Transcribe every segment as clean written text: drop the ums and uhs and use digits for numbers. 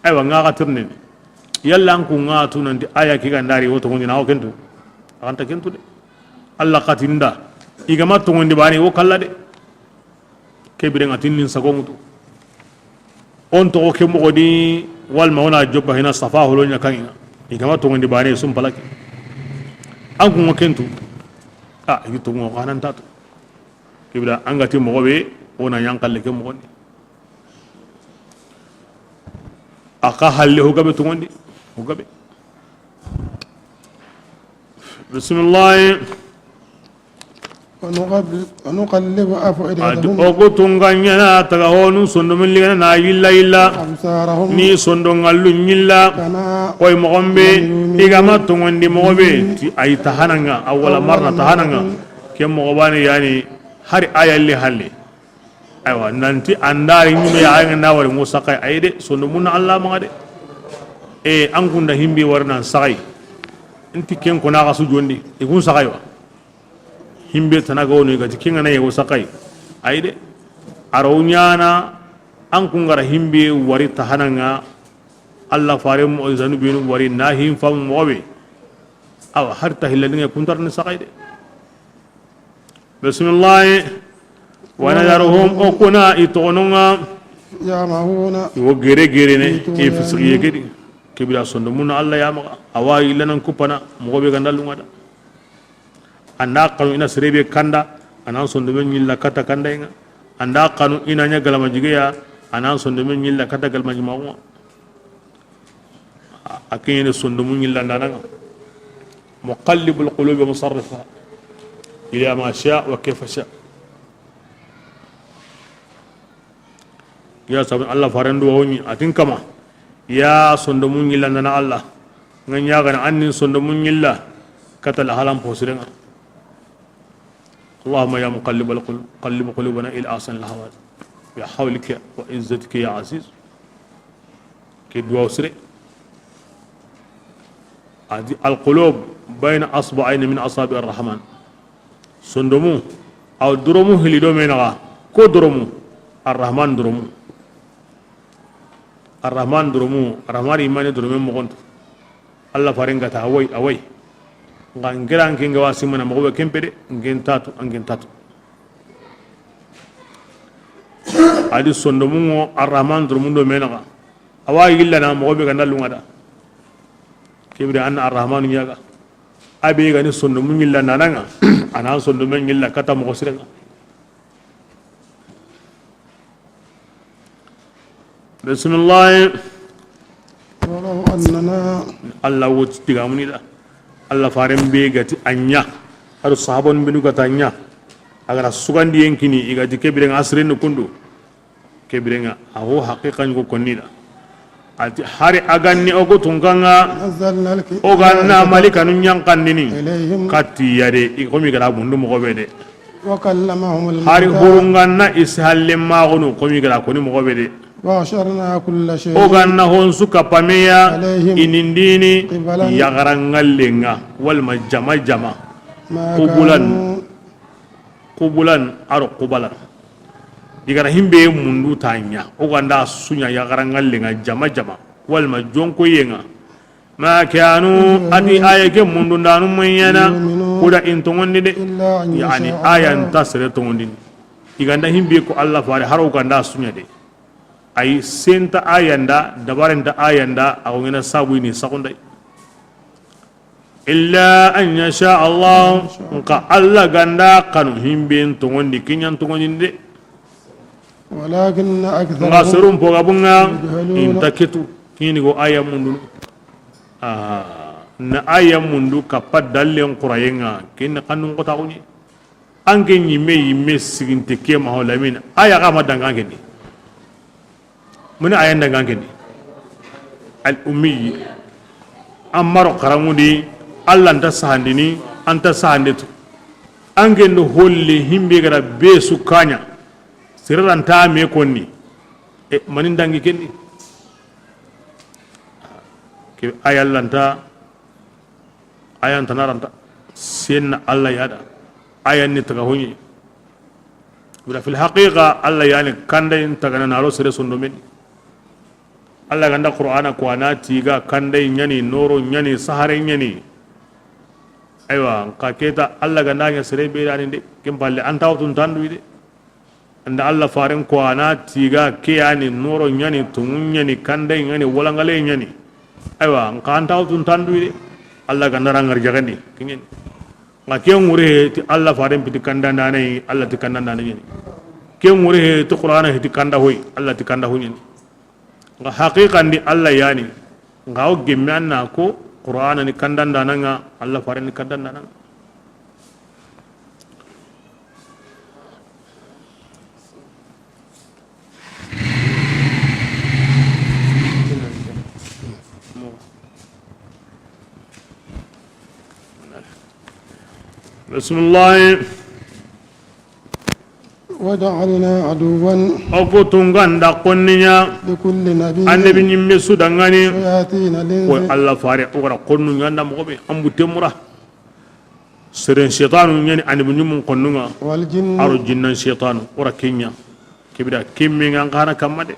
ay wa nga katirne yalla an ku nga tunandi aya ki gandari woto ngondi na kentu anta kentu de alla katinda igama to ngondi bani wo kala de kebire ngatin sagongutu on to ke mo godi wal mauna jobba hina safa holo nya kan igama to ngondi bani sum palaki an ku kentu yuto ngo kanan tatu kibira angati mo be ona yankalle ke mo gondi aka halle ho gabe to ngondi ho gabe bismillah ونقلب أفئدتهم أقطعنا تغون صندوق لنا نايلا إلا ني صندوق اللو نيلا كوي مغمبي إجماع تونغندي مغبي أي تهانعا أول مرة تهانعا كم مغباني يعني هاري آية اللي هالي أيوة ننتي أنداري نيمي آية ناوري موساقي أيدي صندوقنا الله مغادي أنكون دهيم بي ورنا ساقي أنتي كم كنا غاسو جوندي يكون ساقيوا himbe tanaga woni gati kinga nayi wasakai aide arawnyana an kungara himbe wari tahananga Allah fare mo zanu binu wari nahim fam mobe aw har tahilladinga kuntar ni sakaide bismillah wa nadaruhum okuna itonunga ya mahuna wo gere gere ne e fisriye gedi kibira sondo mun Allah ya ma awayi lanan kupana mobe gandalunga da anda kanu ina serebe kanda anan sondo men nyilla kata kanda inga anda kanu ina nya galama jigeya anan sondo men nyilla kata galma jimawa akene sondo mun nyilla ndana muqallibul qulub musarrifa ila ma sha wa kayfa sha ya sabun Allah farandu woni atin kama ya sondo mun nyilla ndana Allah nganya gana annin sondo mun nyilla kata la halam posirenga اللهم يا مقلب القلوب قلب قلوبنا الى احسن الهوات بحولك وعزتك يا عزيز كدوا وسري هذه القلوب بين اصبعين من اصابع الرحمن صندمو او درمو هلي دومينا كو درمو الرحمن درمو الرحمن درمو الرحمن ايمان درمو مغنت الله فارنغتا اوي ngira nginga wasimana mogo kempede ngentatu angentatu adi sondo mungo arrahman dur mundo menaga awa yilla na mogo be gandalu ngada kibri anna arrahman nyaga abi gani sondo mun yilla nananga ana sondo men yilla kata mogo sirenga bismillah ولو أننا الله وتيغامني da Allah faren be gati anya har sahabon binu gata anya agara sugandi yenkini igati kebirenga asrin kundu kebirenga aho haqiqan ko konnida ati hari aganni ogo tunganga oganna malika nun yankandini katti yade ikomi gara bundu mo gobede وكلمهم hari hurunganna ishalle magunu komi gara koni mo gobede وأشرنا كل شيء oganna hon suka pameya inindini yagarangallenga walma jama jama kubulan aro kubalan digara himbe mundu tanya oganda sunya yagarangallenga jama jama walma jonko yenga ma kanu adi ayake mundu ndanu mayana kuda intongondi de yani ayan tasre tongondi iganda himbe ko Allah fare haro oganda sunya de ay senta ayanda dabarenta ayanda awngena sabu ni sakundai illa an yasha Allah ka Allah ganda kanu himben to ngondi kinyan to ngondinde ولكن أكثر ngasurum po gabunga intaketu kini go ayam mundu na ayam mundu kapad dalen qurayenga kin kanun ko tawni ange yimme siginte ke maholamin aya ga madanga ngeni من أين دعاني الأمي أمر قرامودي الله أنت سهندني أنت سهندت أنجن هولي هم بيجرا بيسو كانيا سير أنت ميكوني منين دعاني كني كي أي الله أنت أي أنت نار أنت سين الله يدا أي أنت تكهوني في الحقيقة الله يعني كان ده أنت كنا نارو سير سندومين Allah ganda qur'ana ko ana tiga kandai nyani noro nyani sahare nyani aywa ka keta Allah ganda nya sere be dani de kem balle anta wutun tandu de anda Allah faren ko ana tiga ke yani noro nyani tungun nyani kandai nyani walangale nyani aywa ka anta wutun tandu de Allah ganda rangar jagandi kingen ngake ngure ti Allah faren piti kanda nane Allah ti kanda nane nyani ke ngure ti qur'ana ti kanda hoy Allah ti kanda hoy nyani nga haqiqan di Allah yani ngaw gemme anna ko qur'ana ni kandan dananga Allah fare ni kandan dananga bismillah وجعلنا عدوا أكو تونغان دا قنيا لكل نبي النبي نيمي سودانغاني شياطين الإنس والله فارق ورا قنو نياندا مغبي أمبو تمرا سرين شيطان نياني النبي نيمون قنونا والجن أرو جنان شيطان ورا كينيا كبدا كيمي غانا كمادي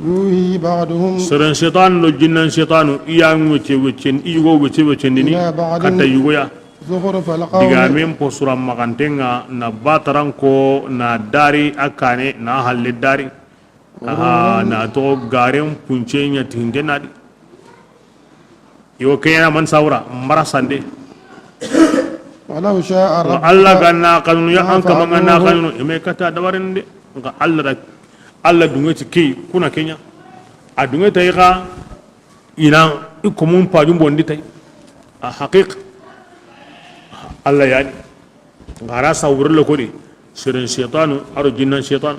يوهي بعضهم سرين شيطان لو جنان شيطان إيان وچي وچين إيغو وچي وچين ديني كتا يوغويا زخرف القول diga min po sura magantenga na bataran ko na dari akane na halle dari na to garen puncenya tinde nadi yo kayana man saura marasande ولو شاء ربك Allah ganna kanu ya an kama ganna kanu me kata dabarinde ga Allah dungeti ki kuna kenya a dungeta yiga ina ikomun pajum bondi tay a haqiq Allah yani ngara sawurlo ko di sirin shaytanu aro jinnan shaytan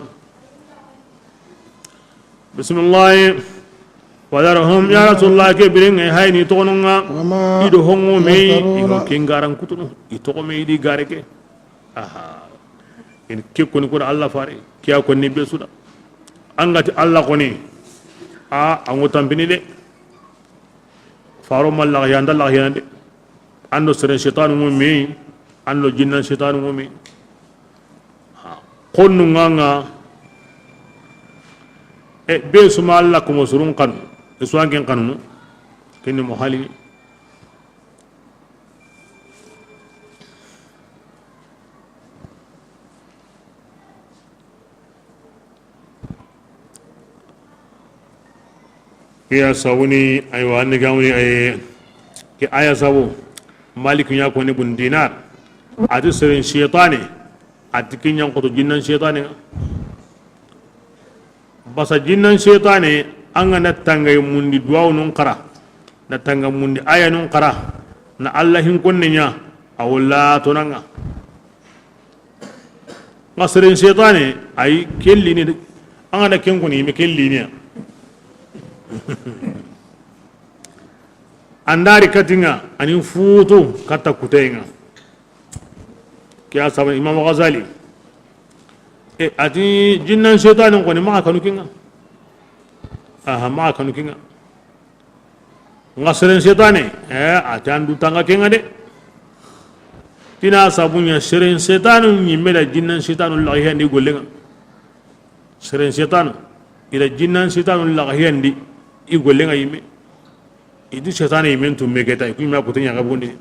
bismillah wadarhum ya rasulullah ke birin ay hayni tonunga وما ido hongo me يفترون ido kingaran kutunu ito ko me di gareke aha in ke ko ni ko Allah fare kiya ko ni be suda angati Allah ko ni a ango tambini de faro malla ya ndalla ya de ando sere shaytan mumi ando jinnan shaytan mumi konnu nganga e be suma Allah ko musurun kan iswangen kanunu kinni mohali ya sawuni aywa ni gamuni ay ki aya sawu malik nya ko ne bun dinar ati serin shaytani ati kinyan ko to jinnan shaytani basa jinnan shaytani anga na tangay mundi duwaw nun qara na tanga mundi aya nun qara na Allah hin konne nya awla tonanga ngasirin shaytani ay kelli ni anga da ken ko ni me kelli ni andari katinga ani futu kata kutenga kiya sama Imam Ghazali ati jinnan shaytan ko ni ma kanu kinga aha ma kanu kinga ngasirin shaytani ati andu tanga kinga de tina sabunya shirin shaytanu nyimela jinnan shaytanu la yandi gollenga shirin shaytanu ila jinnan shaytanu la yandi i gollenga yime idi shaytan yimen tum megeta ku ma kutunya gabundi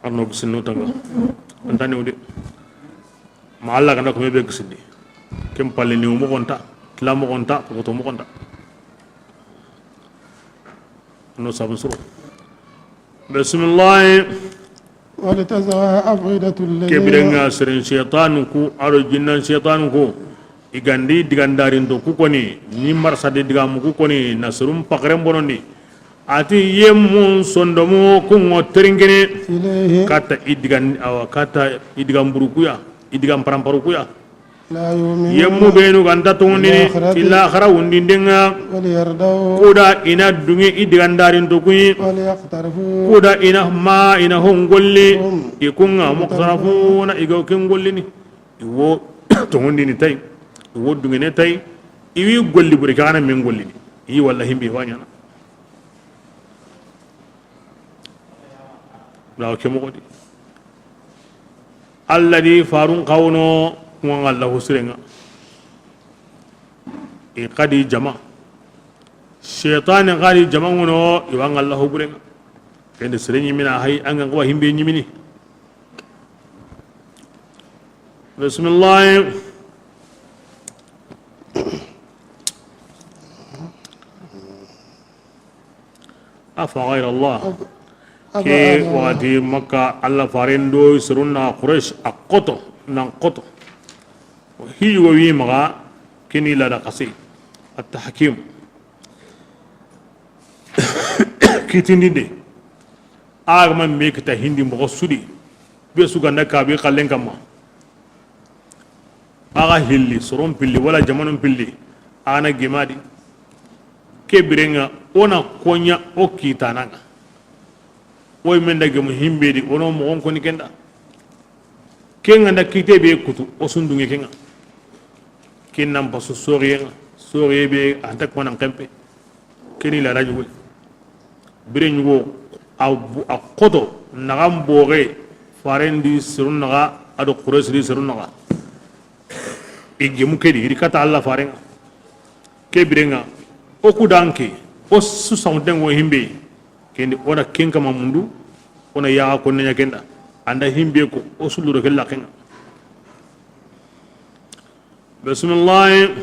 arno gisino tanga antani udi ma Allah ganda ko mebe gisindi kem palle ni mo gonta la mo gonta ko to mo gonta no sabu suru bismillah ولتزرع أفئدة الذين kebirenga seren shaytan ku aro jinnan shaytan ku igandi digandarin to ku koni ni marsa de digamu ku koni nasrum pakrem bonondi ati yemmun sondomo ku ngoteringene إليه kata idigan awa kata idigam burukuya idigam paramparukuya لا يؤمنون yemmu benu ganta tongondini illa akhara wundindenga وليردوا kuda ina dunge idigandarin to kuyi وليقترفوا kuda ina ma ina hongolli ikunga muqtarafuna igaw ken gollini iwo tongondini tay iwo dungene tay iwi golli buri kana men gollini yi walla himbe wanyana law ke mo di alladhi farun qawno wa allahu sirenga e qadi jama shaytan qadi jama wono wa allahu burenga kende sirenyi mina hay anga wa himbe nyimini bismillah afa ghayra allah ke wadi makka alla farendo surunna quraish aqoto nan qoto hi wi maga kini la da qasi at-tahkim kitindi de agma me kita hindi mo sudi be su ganda ka be kallen kama aga hilli suron pilli wala jamanun pilli ana gemadi ke birenga ona konya o kitananga woy men dage mo himbedi wono mo on ko ni kenda kenga nda kite be kutu o sundunge kenga kinnam basu soriye be anta ko nan kampe keni la raju biren go a koto nagam boge farendi sirun naga ado quraysh sirun naga igi mukedi rikata alla farenga ke birenga o kudanke o su sawden wo himbe kendi ona kenka mamundu ona ya ko nenya kenda anda himbe ko o suluro kella kenga bismillah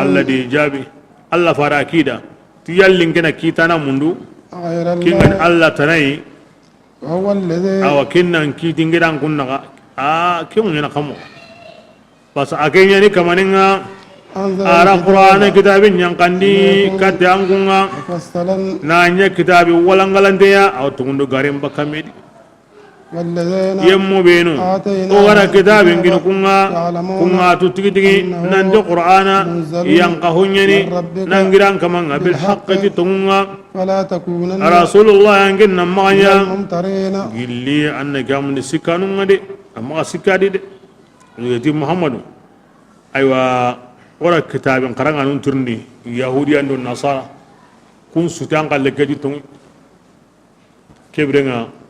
alladhi jabi alla farakida tiyallin kena kitana mundu kingan alla tanai awa kinnan kitingiran kunnaga kimun yana kamo pas akenya ni kamaninga ara qur'ana kitabin yang kandi kate angunga nanya kitabi walangalanteya aw tundu garim bakamedi yemmo benu o gara kitabin ginu kunga tu tigi nande qur'ana yang kahunyani nangiran kamanga bil haqqi tunga rasulullah yang genna maya gilli annaka mun sikanu ngade amma sikadi de yati muhammadu aywa ora kitabin qaranga nun turni yahudiyan don nasara kun sutan qalle gadi ton kebrenga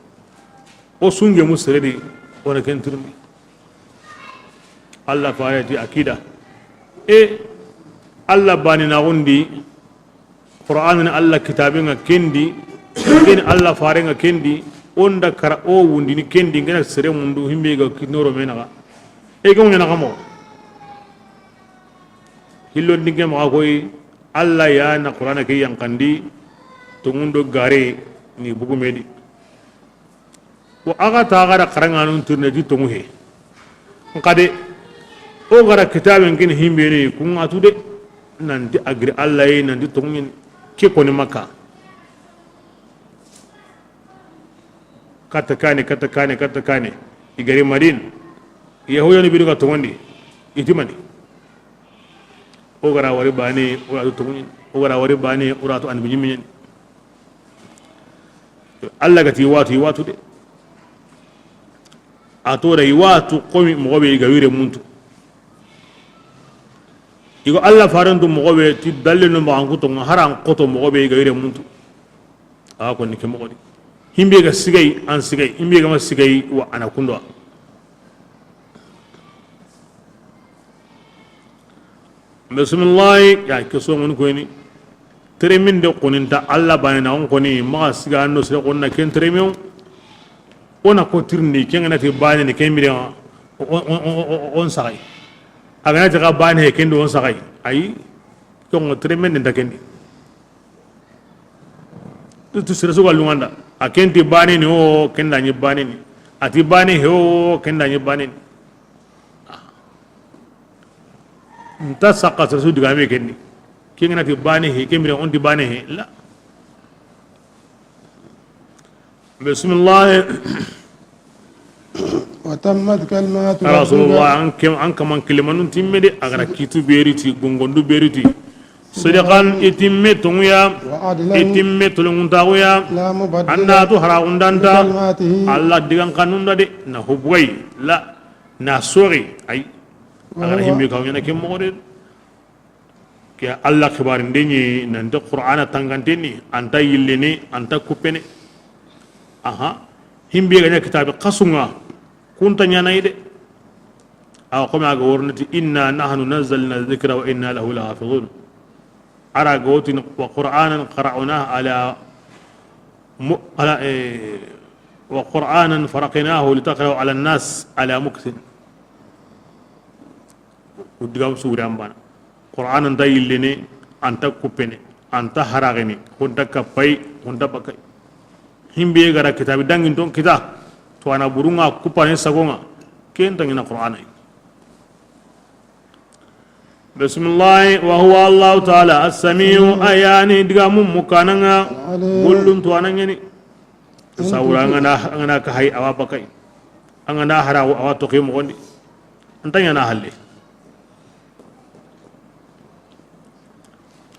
o sunge musredi ora ken turni allah faayati akida allah bani na gondi qur'an allah kitabin kendi ken allah farenga kendi onda kara o wundi ni kendi ngena sere mundu himbe ga kinoro menaga ko ngena kamo hillo dinge ma koy alla ya na qur'ana ke yang kandi tungundo gare ni bugu medi wa aga ta gara karanga nun turne di tunguhe ngade o gara kitaben kin himbe ne kun atude nan di agri alla yi nan di tungin ke ko ni makka kata kane igari madin yahuyo ni bidu ka tungondi itimani o gara wari bani ora to tungin o gara wari bani ora to an binyimi alla gati watu de atora iwatu qomi mogobe gawire muntu igo alla farantu mogobe ti dalle no ma anguto haran qoto mogobe gawire muntu ko ni ke mogodi himbe ga sigay an sigay himbe ga ma sigay wa ana kundo bismillah ya keso mun ko ni teremin de qoninta alla bayna on ko ni ma siga no se ko na ken teremion ona ko tirni kengana te bani ne kemire on sagai agana te ga bani he kendo on sagai ay ko ngo tremen nda kendi tu sere so galunganda akenti bani ni o kenda ni bani ni ati bani he o kenda ni bani ni nta sakka sere so diga me kendi kengana te bani he kemire on di bani he la bismillah وتمت كلمات رسول الله عنك من كلمة تيمدي أغرى كيتو بيريتي غونغوندو بيريتي صدقان اتمي تونيا اتمي تلونتاويا أنا تو هراون دانتا الله ديغان قانون دادي نهبوي لا ناسوري أي أغرى همي كاوينا كم مورد ke Allah khibarin denye nan da qur'ana tanganteni anta yillene anta kupene aha himbe ganya kitabe qasunga kunta nyana ide aw kuma ga wornati inna nahnu nazzalna dhikra wa inna lahu lahafizun ara gotin wa qur'anan qara'nahu ala wa qur'anan faraqnahu litaqra'u ala an-nas ala muktin udgam suram bana qur'anan dayillene anta kupene anta harageni hunta kapai hunta bakai himbe gara kitabi dangin ton kita to ana burunga kupane sagonga ken tangina qur'ana bismillah wa huwa allah ta'ala as-sami'u ayani digamu mukananga kullun to anangeni sawranga na ka hay awa bakai angana harawo awa to kemo gondi antanya na halle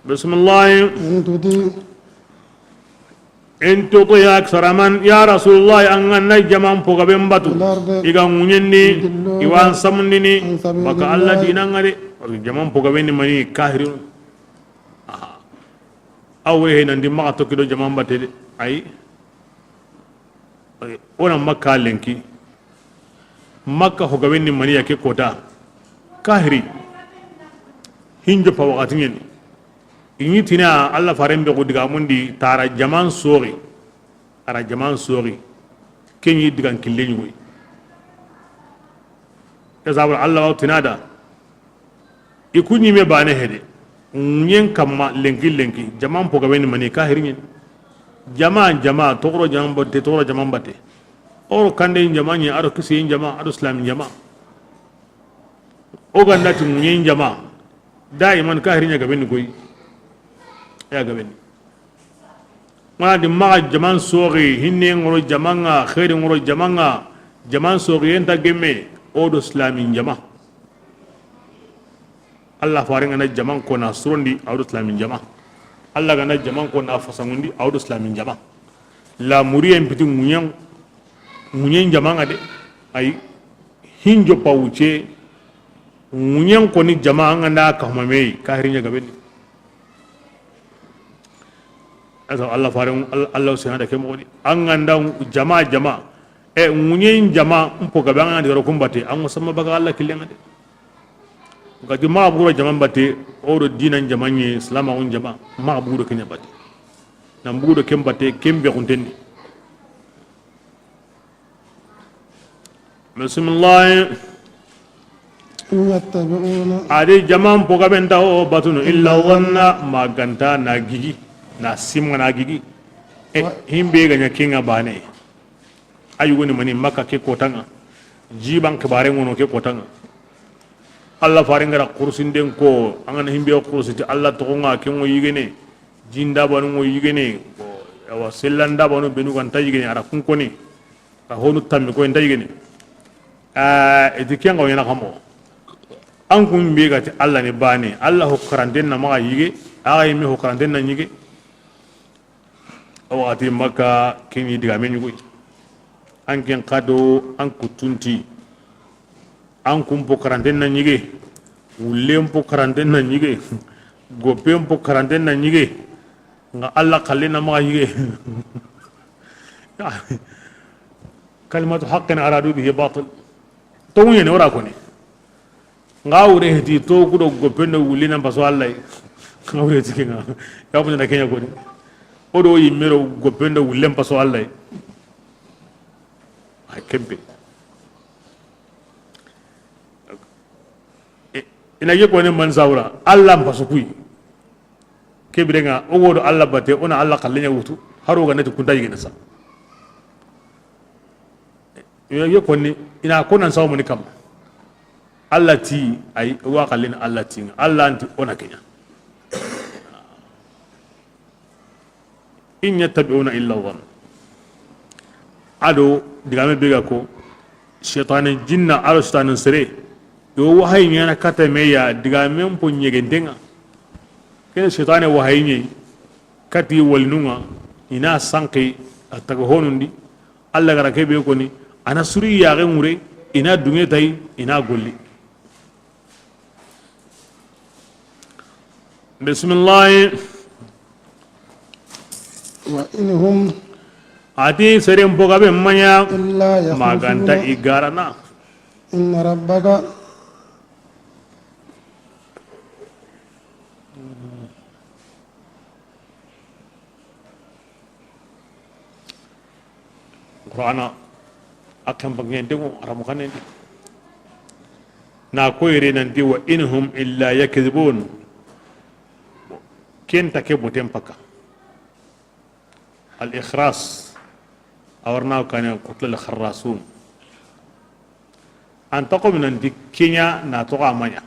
bismillah in tuti aksara man ya rasulullah anganna jaman poga bembatu iga munyenni iwan samundini maka allah dinangare jaman poga benni mani kahirun awre henandi maka tokido jaman batede ay ona makka lenki makka hoga benni mani yake kota kahiri hinjo pa wakati ngeni ini tina Allah farembe ko diga mundi tara jaman sori ara jaman sori kenyi digan killenyi goy yazabul Allah wa tinada ikunyi me bane hede nyen kamma lenki jaman poga wen mani kahirin jama tokro jaman batte oro kande jaman aro kisi jama aro islam jama o gandati nyen jama daiman kahirin ga ben goy ya gaben ma di ma jaman sori hinne ngoro jamanga khairi ngoro jamanga jaman sori enta gemme odo islamin jama Allah faringa na jaman ko na surondi awdo islamin jama Allah ga na jaman ko na fasangundi awdo islamin jama la muriyen piti munyen jamanga de ay hinjo pawuce munyen ko ni jamanga na kahmame kahirinya gaben Allah faring Allah subhanahu wa ta'ala anganda jama munyen jama mpo gabanga ndi ro kumbate an musamma baga Allah killenga de gadi ma buro jama bate odo dinan jamanye islama on jama ma buro kenya bate nam buro kembate kembe kuntendi bismillah ade jama mpo gabenda o batunu illa wanna maganta nagigi na simana gigi himbe ganya kinga bane ayugoni mani makka ke kotanga jiban kabare ngono ke kotanga Allah faringara kursin den ko angana himbe kursiti Allah to nga ke ngo yigene jinda banu ngo yigene wa sellanda banu benu kan tayigene ara kun koni ka honu tammi ko ndayigene edikenga yana kamo an kun be gati Allah ne bane Allah ho karanden na ma yige ay mi ho karanden na yige wakati maka kini diga menyugo an ken kado an kutunti an kumpo karanden na nyige ulempo karanden na nyige gopempo karanden na nyige nga Allah kallina ma yige kalimatu haqqin aradu bihi batil to ngene ora ko ni ngawre heti to kudo gopendo wulina baso Allah ngawre tikinga yabu na kenya ko ni odo yimero gopenda wullem paso Allah ay kembe ina yeko ne man zawra Allah paso kuy kebrenga o wodo Allah bate ona Allah kallenya wutu haro ga nati kunta yigena sa ina yeko ni ina konan sawo ni kam Allah ti ay wa kallena Allah ti Allah anti ona kenya in yattabi'una illa dhann ado digame bega ko shaytanin jinna alo shaytanin sere yo wahay nyana kata meya digame mpo nyegendenga ke shaytanin wahay nyi kati walnunga ina sanki atago honundi alla gara kebe ko ni ana suri ya ngure ina dunge tay ina golli bismillah وإن هم ati serem boga be manya إلا maganta يخرصون igarana إن ربك qur'ana akam bangen dengo aramu kanen na koyre nan di wa inhum illa yakdhibun kenta ke botem paka al ikhras awarna kan qutl al kharrasun an taqum nan di kenya na to amanya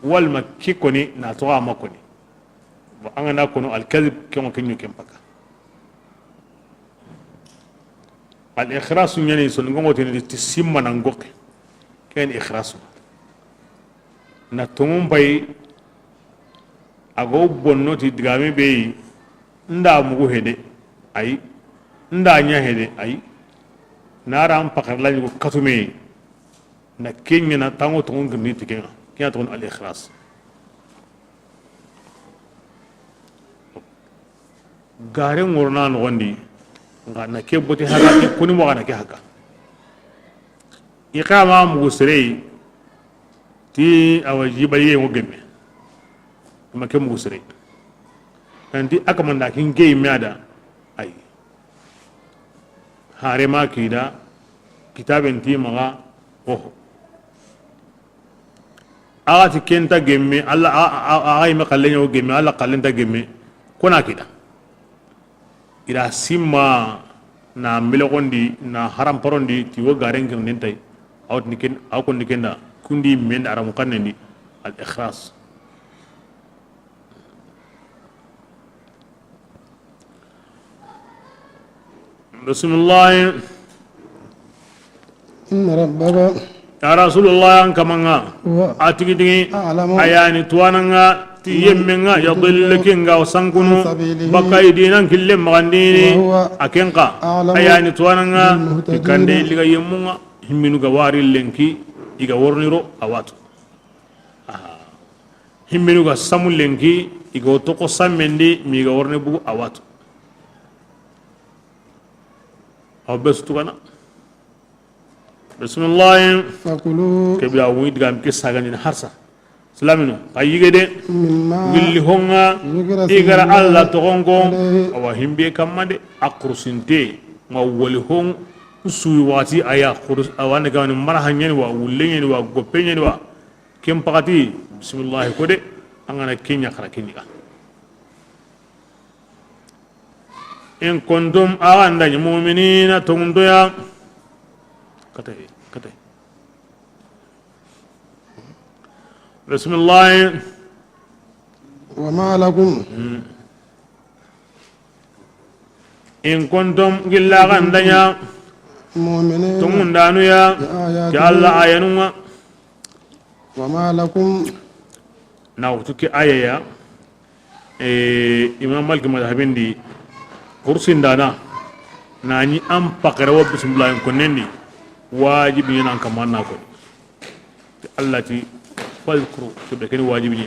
wal makki koni na to amakoni wa angana kono al kadhib kemo kenyu kempaka al ikhras yani sun ngongo tin di simma nan gokke ken ikhras na tumum bay ago bonno ti digame be nda mugu hede ay nda nya hede ay nara am pakar lañu ko katume na kenya na tango to ngi nit kenga kya to al ikhlas gare ngorna no gondi ngana ke boti haka kuni mo ngana ke haka iqama mugu sirei ti awaji baye mo gemme ma ke mugu sirei nanti aka manda kin gey miada ay hare ma kida kitaben ti maga oh agati kenta gemme alla ay ma kallenyo gemme alla kallenta gemme kona kida ira simma na milogondi na haram parondi ti wo garen ngir nentay awt niken aw kon nikenda kundi men aram kannendi al ikhlas bismillah إن ربك ya rasulullah an kamanga atigi digi ayani tuananga ti yemmenga ya dhillikinga wasankunu bakai dinan kille magandini akenka ayani tuananga ikande liga yemmunga himminu ga wari lenki iga worniro awatu himminu ga samul lenki iga toko sammendi mi ga worne bugu awatu abestu kana bismillah فكلوا kebla wid gam ke sagani harsa islamino ayige de gilli honga igara alla to gongo awa himbe kamade akrusinte ma woli hon suyi wati aya khurus awane gani mara hanyeni wa wullenyeni wa gopenyeni wa kem pakati bismillah ko de angana kenya khara kenya in kuntum awanda mu'minina tundoya katay bismillah وما لكم in kuntum gilla gandanya مؤمنين tungundanu ya ki Allah ayanunga وما لكم na wutuki ayaya imam malik madhabindi kursin dana nani am pakara wa bismillah ko nendi wajibi yana kamanna ko Allah ti falkuru to be ken wajibi ni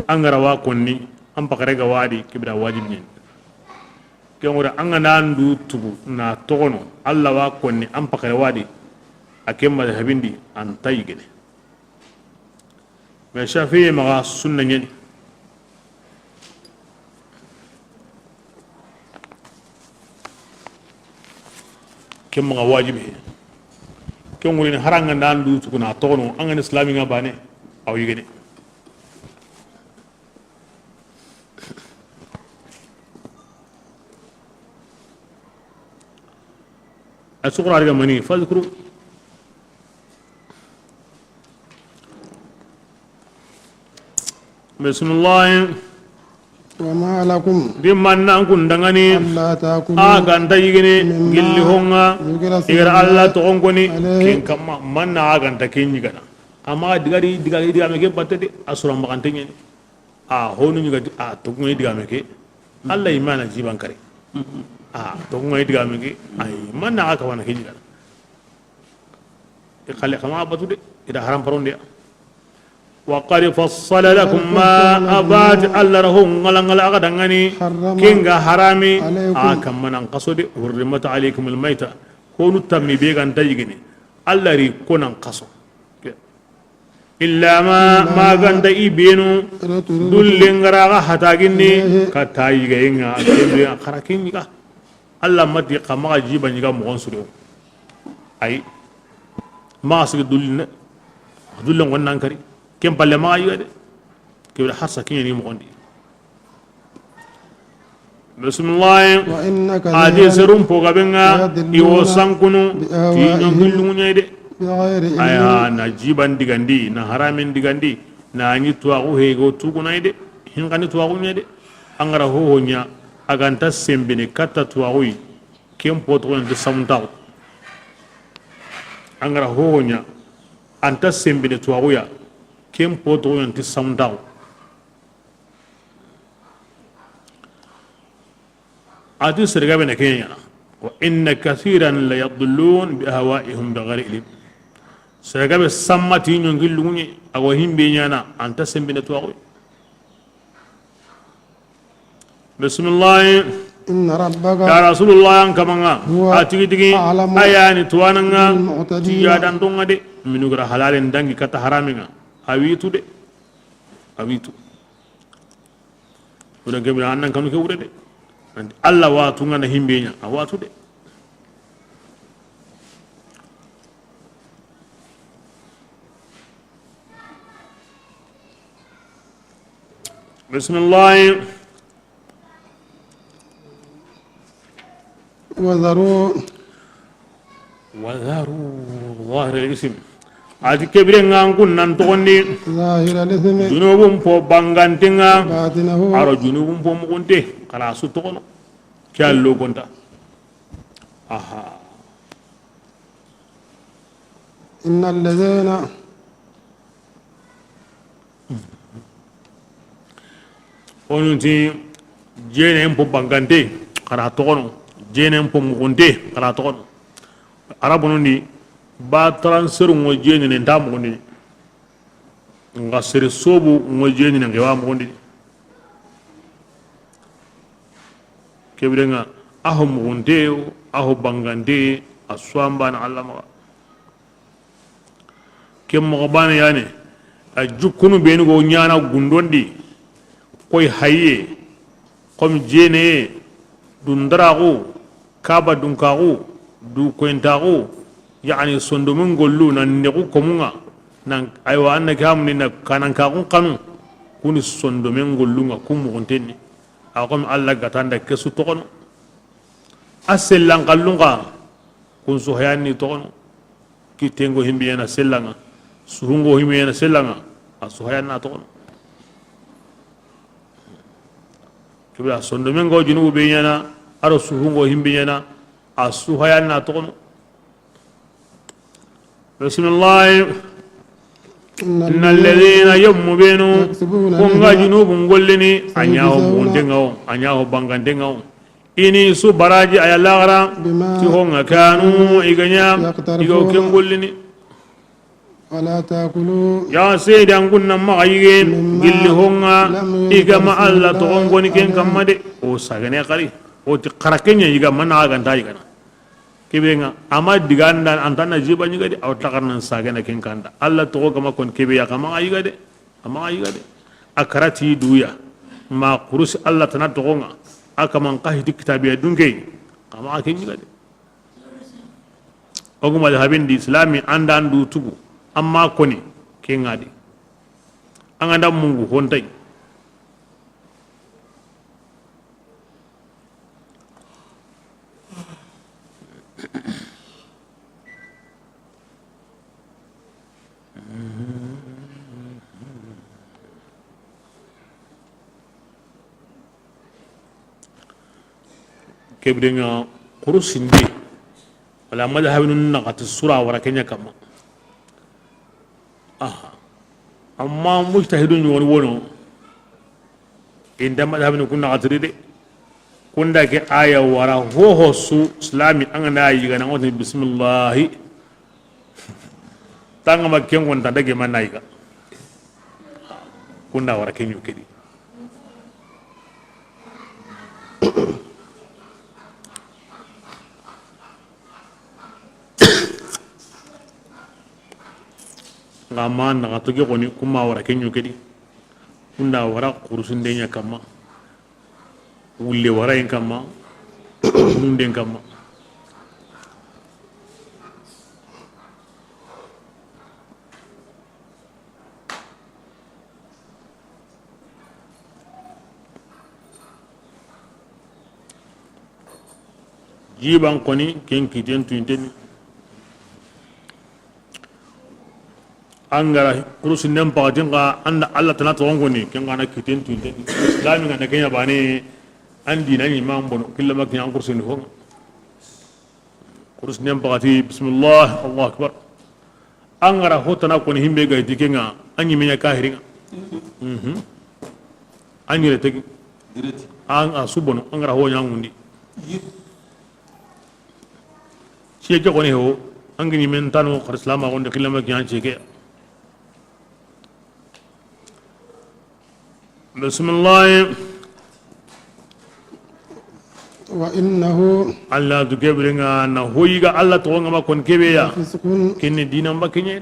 angara wa konni am pakara ga wadi kibra wajibi ni kengora anga nandu tubu na togono Allah wa konni am pakara wadi akem madhabindi an taygene me shafi ma sunna nyeni kem ma wajibi kem ngoni haranga nandu tukuna tono angane islami nga bane aw yigene asukra riga mani fadhkuru bismillah وما لكم dimman kun dangani ألا تأكلوا aganta yigene gilli honga igra alla to ongoni ken kama manna aganta kenyi gana amma digari me ke batte asura magante nyeni honu nyuga to ngoy diga me ke alla imana jiban kare to ngoy diga me ke ay manna aka wana kenyi gana e khale kama batu de ida haram paronde وقد فصل لكم ما أباد الله رهم غلغل أغدغني كينغا حرامي كم من انقصد حرمت عليكم الميتة كونوا تمي بيغان تجيني الله ري كون انقصو إلا ما غند إبينو دولنغرا حتاغني كتايغينغا كيبري خراكينغا الله مدي قما جيبا نيغا مغنسرو أي ما أسك دولن ونان كري كم بالله ما يود كبر حرص كيني مغندي بسم الله هذه سرهم فوقبنا يوسان كنو تيجون كلهم يده أيا نجيبان ديغاندي نهرامين ديغاندي ناني تواغو هيغو توغنا يده هنغاني تواغو يده أنغرا هو نيا أغانتا سيمبني كاتا تواغوي كم بوتغون دي سامتاو أنغرا هو نيا أنتا سيمبني تواغويا كم بوتغون دي سامتاو أدي سرقابنا كينيا وإن كثيرا لا يضلون بأهوائهم بغير علم سرقاب السماتين ينقلوني أوهم بينيانا أنت سنبنا تواغوي بسم الله إن ربك يا رسول الله كمانا أتيجي تيجي أياني توانا تيادان تونغا دي منوغرا حلال دانجي كتا حرامينا أويتو دي أويتو ودن كبيرا أنن كانوا كوري دي Allah watu ngana himbenya awatu de Bismillah وذروا ظاهر الاسم ati kebire ngangun nan tokondi ظاهر الإثم junubum po bangantinga باطنه aro junubum po mukunte kala su tokono kyallo gonta aha إن الذين onunti jene po bangante kala tokono jene po mukunte kala tokono arabonundi ba transfer ngo jeni ne ndam ngondi nga sere sobu ngo jeni ne ngewa ngondi kebrenga aho ngonde aho bangande aswamba na allama kem mo bana yani ajukunu benu go nyana gundondi koy haye kom jene dundarago kaba dunkago du koentago يعني صندومن قولو ننقو كمونا نان أيوة أنا كامل إن كان كاكون كانوا كوني صندومن قولو كم مغنتني أقوم الله قتان دكسو تقولو أسلان قالونغا كون سهياني تقولو كي تنغو همبيانا سلانا سهونغو همبيانا سلانا أسهيانا تقولو كبيرا صندومن قو جنوب بيانا أرو سهونغو همبيانا أسهيانا تقولو بسم الله إن الذين يمبينوا كونغا جنوب نقولني أنياهم بونتنغاو أنياهم بانغانتنغاو إني سو براجي أيا لاغرا تيهونغا كانوا إيغانيا إيغو كنقولني ولا تأكلوا يا سيدي أنكونا ما غيين جلي هونغا إيغا ما الله تغنغوني كن كمدي أو ساغني قري أو تقركني إيغا ما ناغان تايغانا kebenga ama diganda antana jiba nyuga de awtakarna sagana ken kanda alla to kama kon kebe ya kama ayiga de ama ayiga de akarati duya ma qurus alla tana to gonga akama qahidi kitabiya dunge kama aken nyuga de oguma da habin di islami andan du tugu amma koni ken ngadi anga mungu hontai kebrenga kurusindi wala madhabun naqat sura wara kenya kama aha amma mujtahidun wono inda madhabun kunna qatride kunda ke aya wara ho su islami angana yiga na woni bismillah tanga makken wonta dage manayiga kunda wara kenyu kedi ngama na to ge koni kuma wara kenyu kedi kunda wara kurusinde nya kama wulle wara en kama nunden kama jiban koni ken kiten tuinteni angara kurusin nem pagatin ka anda Allah tana to ngoni ken kana kiten tuinteni islami ngana kenya bani andi nani mam bono killa makin an kursin ho kurus nem pagati bismillah allah akbar angara hotana koni himbe ga dikenga anyi menya kahiringa anyi retegi an asubono angara ho nyangundi siya koni ho angini mentano khar islama gonde khilama kyan cheke bismillah wa innahu allah du gebrenga na hoyiga allah to ngama kon kebeya fiskun kinni dinam bakenye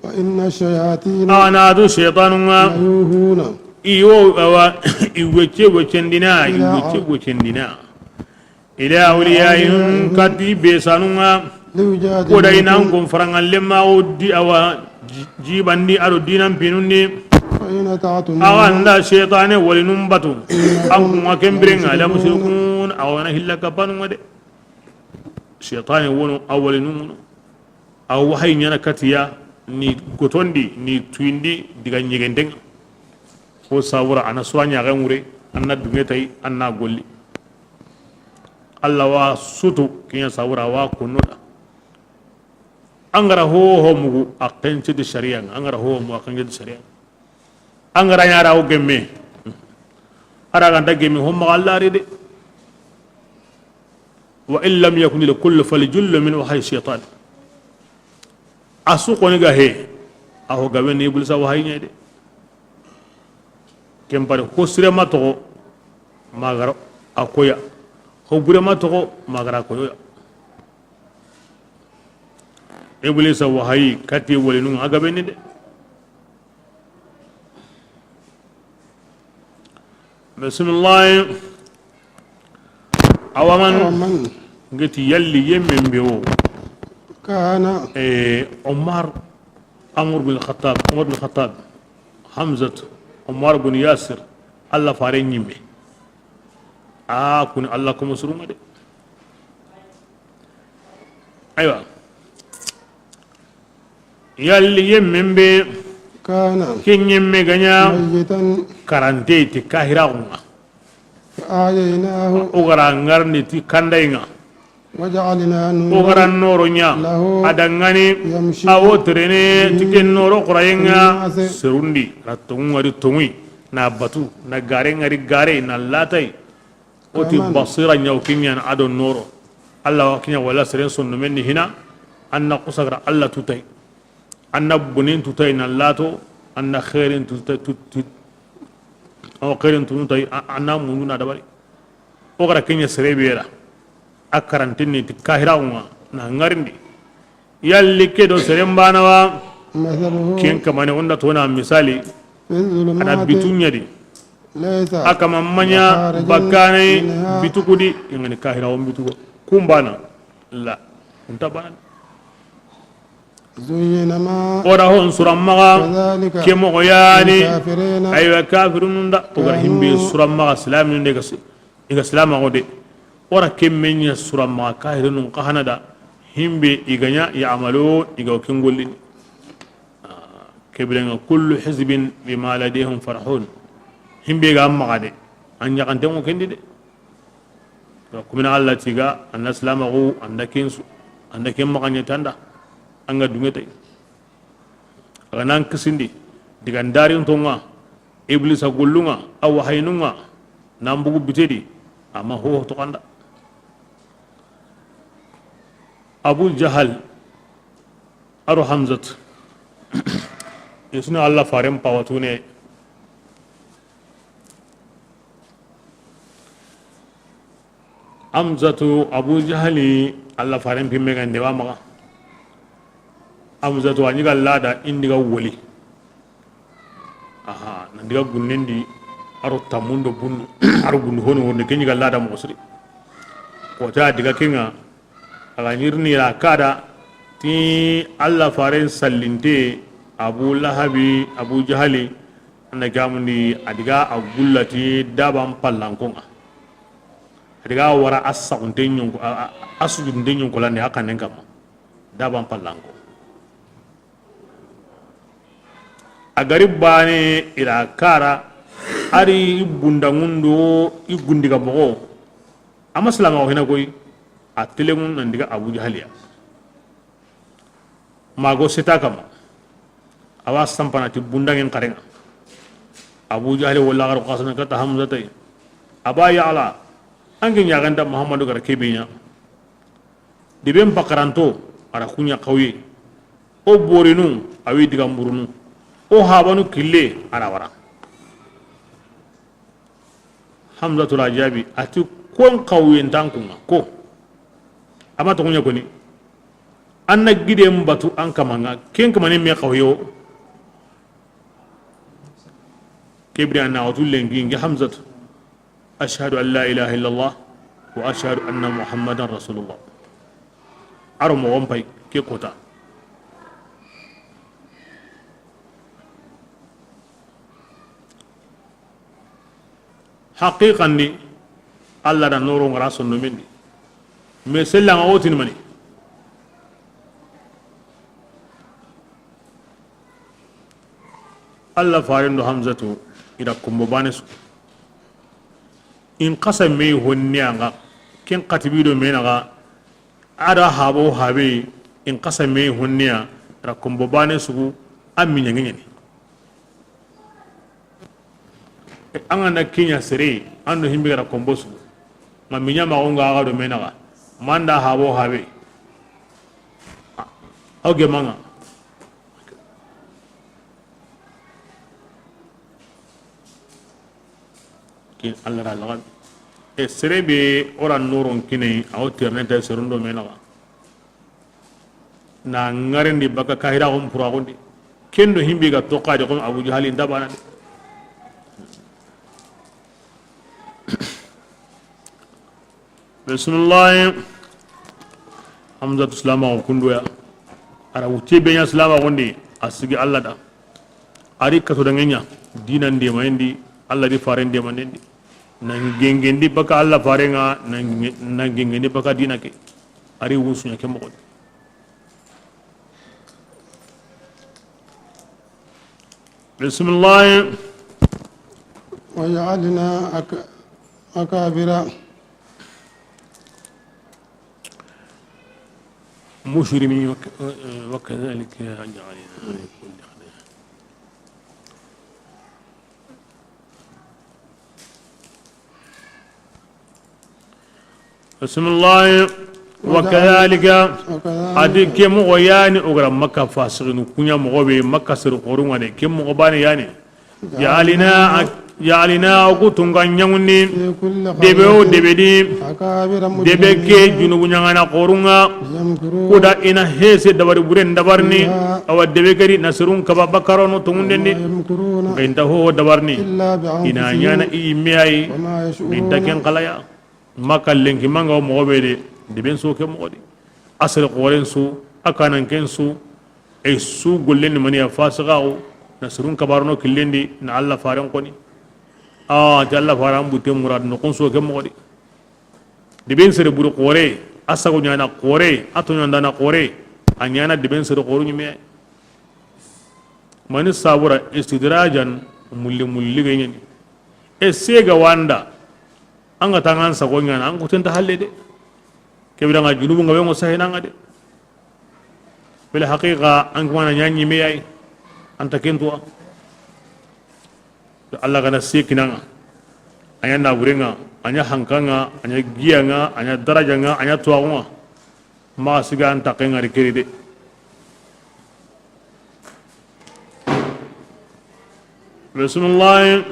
wa inna shayatin ana du shaytanunga yuhuna iyo awa iweche wechendina ila awliyaihim kati besanunga koda inan kon farangal lemma odi awa jibandi aro dinam pinundi awanda shaytane walinum batu akuma kembrenga la mushrikun awana hillaka panu de shaytane wono awalinum aw wahay nyana katiya ni gotondi ni tuindi diga nyegenden ko sawura ana swanya gamure anna dungetay anna golli Allah wa sutu kinya sawura wa kunuda angara ho mugu akenci di sharia angara ho mu akenci di sharia angara nyara o gemme ara ganda gemme ho magallari de wa in lam yakun li kulli faljull min wahay shaytan asuko ni gahe aho gabe ni iblis wahay nyede kempare ko sirema to magaro akoya ko burema to magara koya iblis wahay kati wolinu agabe ni de bismillah awaman ngati yalli yemmen bewo kana عمر بن الخطاب حمزة عمر بن ياسر الله فارين يمي كون الله كم سرما دي ايوه ياللي يمن بي كان كين يمي غنيا ميتا كارانتي تي كاهراغنا فآييناه اوغرا نغارني تي كاندايغا وجعلنا اوغرا نورو نيا ادانغاني او تريني تيكن نورو قراينغا سروندي راتون وري تومي نا باتو نا غارين غاري غاري نا لاتاي اوتي بصيرا نيو كينيان ادو نورو الله وكينيا ولا سرين سن مني هنا ان قصغر الله توتاي ان بنين توتاي نا لاتو ان خيرين توتاي او خيرين توتاي ان مونونا دباري اوغرا كينيا سريبيرا akarantini ti kahiraunga na ngarindi yalli kedo serembanawa ken kamane onda tona misali ana bitunya di aka mamanya bakane bitukudi ngani kahiraum bitugo kumbana la untabana زين ما ora hon surammaga kemo goyani aywa kafirun da ugrahim bi surammaga islamin de gas iga islama gode ora kemmenya sura ma kahirun qahanada himbe iganya ya'malu igaw kingolin kebrenga kullu hizbin bima ladayhim farhun himbe ga magade anya kante mo kendi de kumina allah tiga anna islamagu andakin maganya tanda anga dungete ranan kisindi diga ndarin tonga iblisa gullunga aw haynunga nambugu bitedi amma ho to kanda abu jahal aro hamzat yesuna allah farem pawatune hamzatu abu jahali alla faren pimme kan de wama hamzatu anyiga lada indiga woli aha nandiga gunnendi aro tamundo bunu aro gunno hono wonde kenyiga lada mo sri ko ta diga kinga aga nyirni la kada ti alla faren sallinte abu lahabi abu jahali na gamundi adiga agullati daban pallankonga adiga wara asagunte nyonko asujunde nyonko lande akanen kama daban pallanko agari bane ila kara ari bundangundo igundiga mogo amaslama o hina koy atelemun nandiga abu jahaliya mago seta kama awa sampana ti bundangen karenga abu jahali wala gar qasana kata hamza tay aba ya ala angin ya ganda muhammadu gar kebinya dibem bakaranto ara kunya kawye o borinu awi diga murunu o habanu kille ara wara hamza tula jabi ati kon kawye ntankunga ko ama to kunya koni anna gide mbatu an kamanga ken kamane me kawyo كبري أن أقول لك حمزة أشهد أن لا إله إلا الله وأشهد أن محمدا رسول الله أرم ومبي كي قطع حقيقة أني الله دا نور رسول مني مثل ما أوتين مني الله فارن حمزة ida kumbo bane su in qasam me honni anga ken qatibido me naga ada habo habe in qasam me honni ra kumbo bane su amminya ngeni anga na kinya sere ando himbe ra kombo su maminya ma onga ga do me naga manda habo habe oge manga Allah ralagan serebe ora noron kine aw terneta serundo menaga na ngarendi baka kahira on pura gondi kendo himbi ga toqade ko abu jahali ndabana bismillah hamza salama kundu ya ara wuti benya salama gondi asigi Allah da ari kato dangenya dinan de mayndi Allah di farende manendi nang gengendi baka Allah farenga nang gengendi baka dina ke ari wusunya ke mo bismillah وجعلنا أكابر مشرمين وكذلك جعلنا بسم الله وكذلك ادي كم غياني اغرا مكه فاسقين كنيا مغوبي مكه سر قرون ودي كم غباني يعني جعلنا وكتون غنيوني دبو دبدي دبكي جنوب نيانا قرونغا كودا انا هيس دبر برين دبرني او دبكري نصرون كبا بكرونو تمندني بنته دبرني انا نيانا ايمياي بنتكن قلايا makal lenki manga mo bede de ben so ke mo di asal qoren su akanan ken su e su gollen mani fasaqaw nasrun kabarno killendi na Allah faran koni jalla faran bute murad no kon so ke mo di de ben sere buru qore asago nyana qore ato nyanda na qore anyana de ben sere qoru nyime mani sabura istidrajan mulli gayni e sega wanda anga tangan sagonya na angu tenta halle de kebira nga junubu ngabe ngo sahina ngade bila haqiqa ang mana nyanyi me ay anta kentua Allah kana sikina anya na burenga anya hankanga anya gianga anya darajanga anya tuwa ma siga anta kenga rikiride bismillah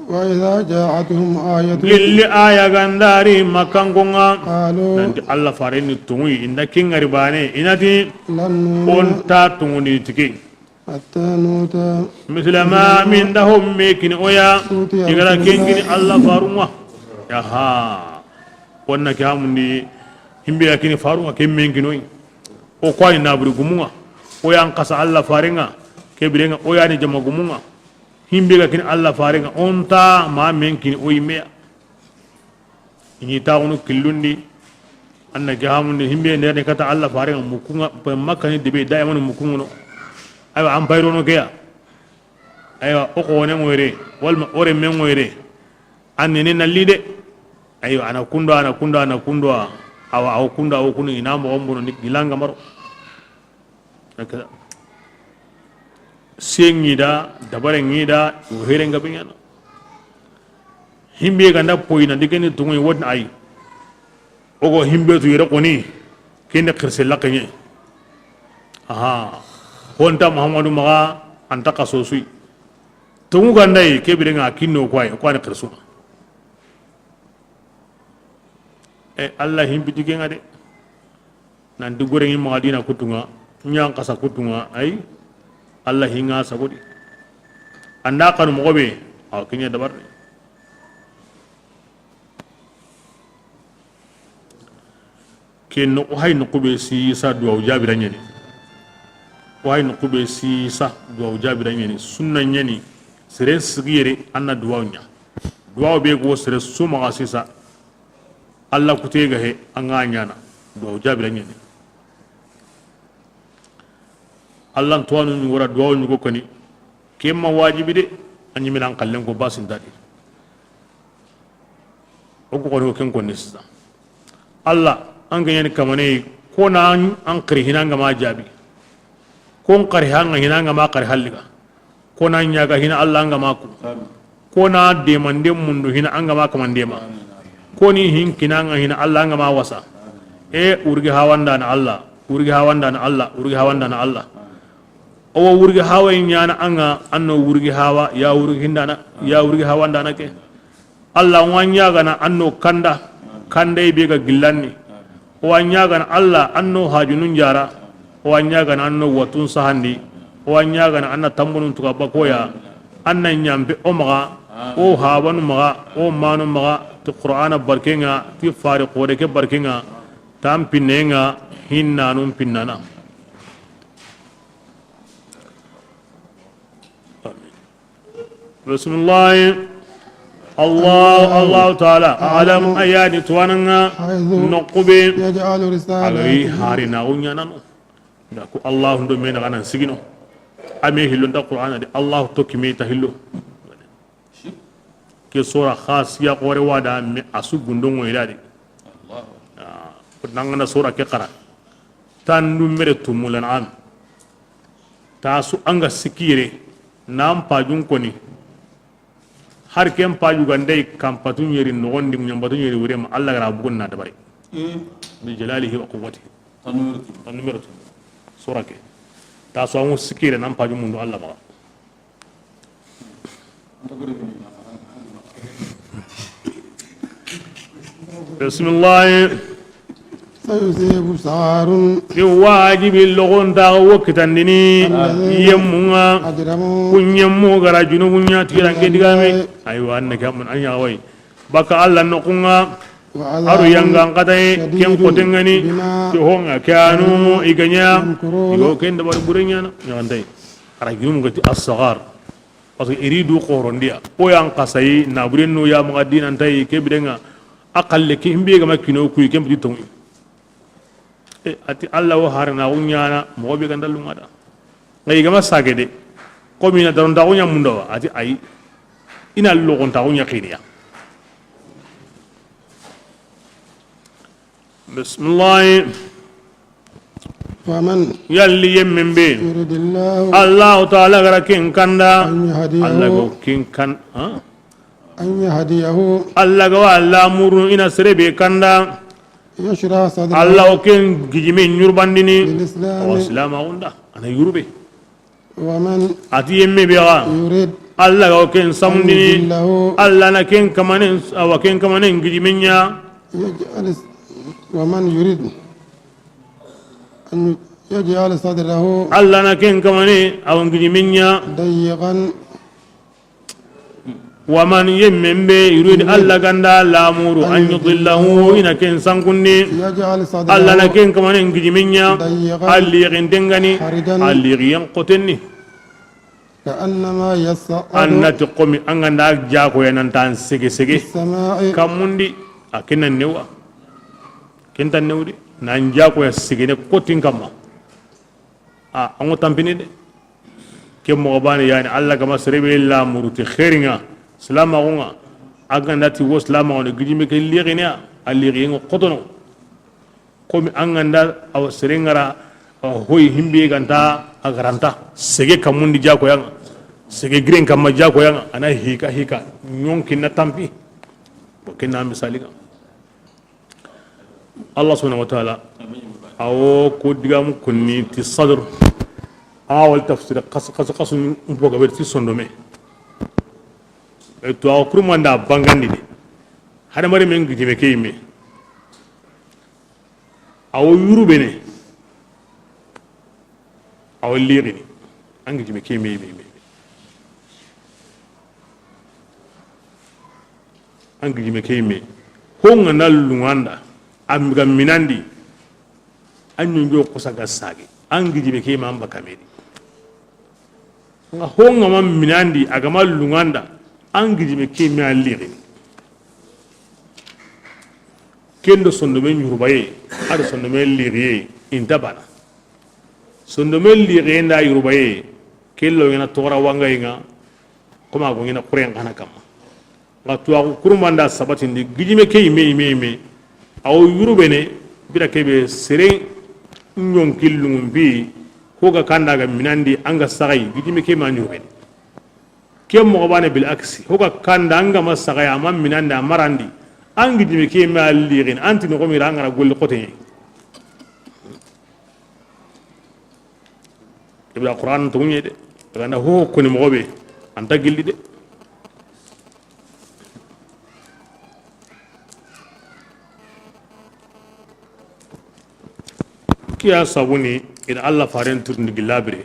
وإذا جاءتهم آية gilli aya gandari makangonga قالوا nanti Allah farini tungui inda kingari bane inati لن نؤمن onta tunguni tiki حتى نؤتى mislama min dahum mekini oya Uti igara Rasulullah. kengini Allah farunga yaha wonna kamundi himbe yakini farunga kemmenkino o kwai naburi gumunga oya ankasa Allah faringa kebirenga oya ni jama gumunga himbe ga kini Allah faringa onta ma menkini oyimeya ini taunu killundi anna gahamundi himbe ne kata Allah faringa mukunga makani debe dayamanu mukungo aywa an bayrono keya aywa o ko ne moyre walma ore men moyre anne ne nallide aywa ana kundo awa aw kunda o kunu ina mo ombono ni gilanga maro akada sengida dabare ngida o here ngabinya himbe ganda poina digeni tungi won ay ogo himbe tu yere koni kende khirse lakanye aha honta muhammadu maga anta kasosui tungu gandai kebirenga kinno kwai kwani khirsu Allah himbi digenga de nan du gore ngi madina kutunga nyang kasa kutunga ay Allah hinga sagodi anda kan mo gobe aw kinya dabar ken no hay no kube si sa duwa jabira nyani way no kube si sa duwa jabira nyani sunna nyani sere sigire anna duwa nya duwa be go sere suma asisa Allah kutega he anga nyana duwa jabira nyani Allah tuwanu ni wara duwa ni ko kani kemma wajibi de anyi milan kallen ko basin dadi o ko ko ken ko nissa Allah an ganyen kamane ko na an kirhina nga ma jabi ko qarha nga hina nga ma qar halliga ko na nya ga hina Allah nga ma ko na de mande mundu hina an nga ma kamande ma ko ni hin kina nga hina Allah nga ma wasa urgi hawanda na Allah urgi hawanda na Allah urgi hawanda na Allah o wurgi hawa nyana anga anno wurgi hawa ya wurgi hindana ya wurgi hawa ndana ke Allah wanya gana anno kanda be ga gillanni wanya gana Allah anno hajunun jara wanya gana anno watun sahandi wanya gana anna tambunun tuka bakoya anna nyambe o maga o hawanu maga o manu maga to qur'ana barkenga ti fari qore ke barkenga tam pinenga hinnanum pinnana بسم الله الله تعالى أعلم أيادي توانا نقبي يجعل رسالة أغري هارنا ونيانا نقول الله ندو مين غانا سيجنو أمي هلو ندا قرآن دي الله توكي تهلو كي سورة خاصية قوري وادا مي أسو غندون ويدادي نغانا سورة كي قرأ تاندو مرتو مولان عام تاسو أنغا سكيري نام باجون كوني har ken paju gandai kampatun yeri nogondi nyambatun yeri wurema Allah gara bugun na dabari bi jalalihi wa quwwatihi tanmiratu surake ta so amu sikire nan paju mundu Allah ba bismillah سيصيب سعار يواجب اللغون تا وقتندني يمنا أجرموا kunyammo gara junubu nya tiran ke digame aywa annaka mun anya way baka Allah nokunga aru yanga ngadae ken potengani to honga kanu iganya yo ken da bar burenya na nyandai ara gum ngati as-saghar parce que iridu qorondia o yang kasai na burenno ya mugadina tay ke bidenga akalle ke himbe ga makino kuy kem di tongi ati Allah wa harna unyana mo be gandalu ngada ngai gama sagede ko mina daron da unya mundo ati ai ina logon ta unya khiriya bismillah فمن yalli yemmen be يريد الله Allah ta'ala gara kin kanda أن يهديه Allah go kin kan أن يهديه Allah go Allah muru ina serebe kanda يشرح صدره Allah o ken gijime nyurbandini للإسلام o islam unda ana yurbe ومن ati yemme be ga يريد Allah ga ken samundini يضله Allah na ken kamanen awa ken kamanen gidimenya يجعل ومن يريد أن يجعل صدره Allah na ken kamane awa gidimenya ضيقا waman yemmembe yurid Allah ganda lamuru an yudillahu ina ken sankunni يجعل Allah na صدره ken kamanen gidimenya ضيقا alli gendengani حرجا alli yan qotenni كأنما يصعد annati qomi anganda jako yanantan sege sege السماء kamundi akina newa kenta newdi nan jako ya sege ne kotin kamma ango tampini de ke mo bani yani Allah kama serebe la muruti khairinga salama gonga aganda ti wo salama on gidime ke lirina aliri ngo kotono komi anganda aw serengara hoy himbe ganta agaranta sege kamundi jako yang sege green kamma jako yang ana hika hika nyonki na tampi kena misali ga Allah subhanahu wa ta'ala awo ko digam kunni ti sadr awal tafsir qas mboga ber ti sondome to aw kurmanda bangandi de hada mari men gidime kayme aw yurubene aw lirini angi jime kayme angi jime kayme honga nallunganda amiga minandi anyu njo kusaga sagi angi jime kayme amba kamedi nga honga mam minandi agama lunganda angi jime kayme aliri kendo sondome nyurubaye ada sondome liriye intabana sondome liriye nda yurubaye kello ngena tora wanga inga koma go ngena kuren kana kama nga tuwa kurumanda sabati ndi gijime kayme aw yurubene bira kebe sere nyon killungum bi hoga kandaga minandi anga sagai gijime kayme anyurubene kem mo bane bil aksi hoga kanda anga masagai amam minanda marandi angi jime kayme alirin anti no gomira ngara golli qotenye ibra qur'an to nyede ganda ho koni mo be anta gilli de kiya sabuni ida Allah faren turndi gilabre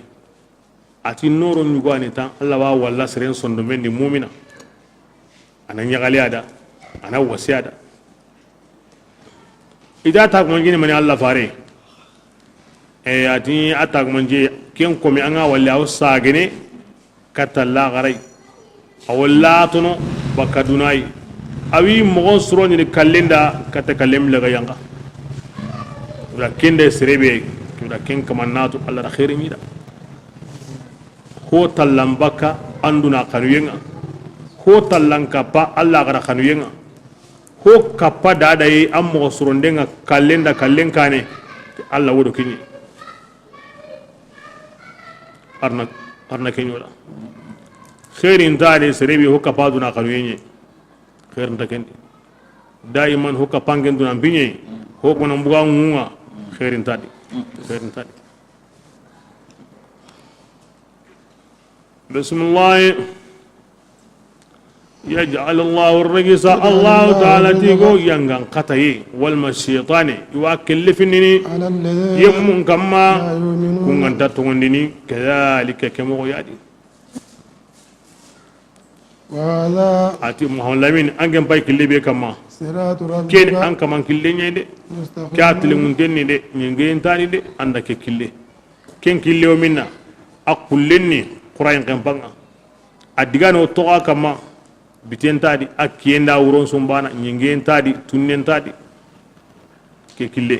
ati noro nyugani tan Allah wa walla seren sondo mendi mu'mina ana nyagali ada ana wasiada ida ta ko ngini mani Allah fare ati ata ko manje ken ko mi anga walla o sagene katalla garai awalla tono bakadunai awi mo soro ni kalenda kata kalem la yanga la kende serebe la ken kamanatu Allah da khairi mida ko tallambaka anduna kanuyenga ko tallanka pa Allah gara kanuyenga ko kappa dada yi ammo surondenga kalenda kallenkane Allah wodo kini arna kenyola khairin tade serebe ho kappa duna kanuyenye khairin takendi daiman ho kapangen duna binye ho kono mbuga ngunga khairin tadi بسم الله يجعل الله الرجس الله تعالى تيغو ينغان قطعي والمشيطان يواكل فيني يمون كما كون تتوندني كذلك كما يادي وهذا ati muhammad angem bay kille be kama صراط ربك ken an kaman kille nyede katli mun denni de ngen tani de anda ke kille ken kille o minna akullenni qur'an kempanga adigano toka kama bitentadi akienda uron sumbana ngen tadi tunnen tadi ke kille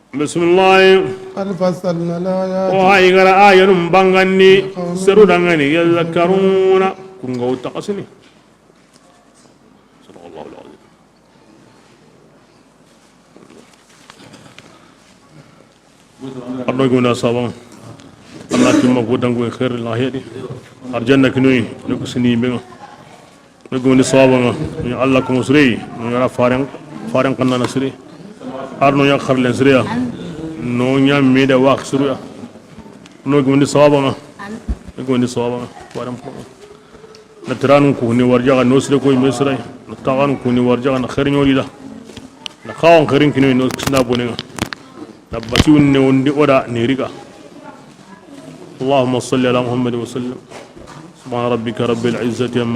بسم الله قد فصلنا الآيات وهاي غرا آية بانغاني سرو دانغاني يذكرون كونغو تقسني صدق الله العظيم أرنا قونا صابا الله كما قدنغو خير الله يدي أرجانا كنوي نكسني بينا نقول صابا الله كم سري نرى فارن قننا نسري arno ya kharlen sriya no nya meda wax sriya no gundi sawaba gundi sawaba waram ko na tiran ko ni warja no sre ko misra na tagan ko ni warja na khair nyoli da na khawon kharin kino no kisna bonenga na basiun ne wondi oda ne riga اللهم صل على محمد وسلم سبحان ربك رب العزة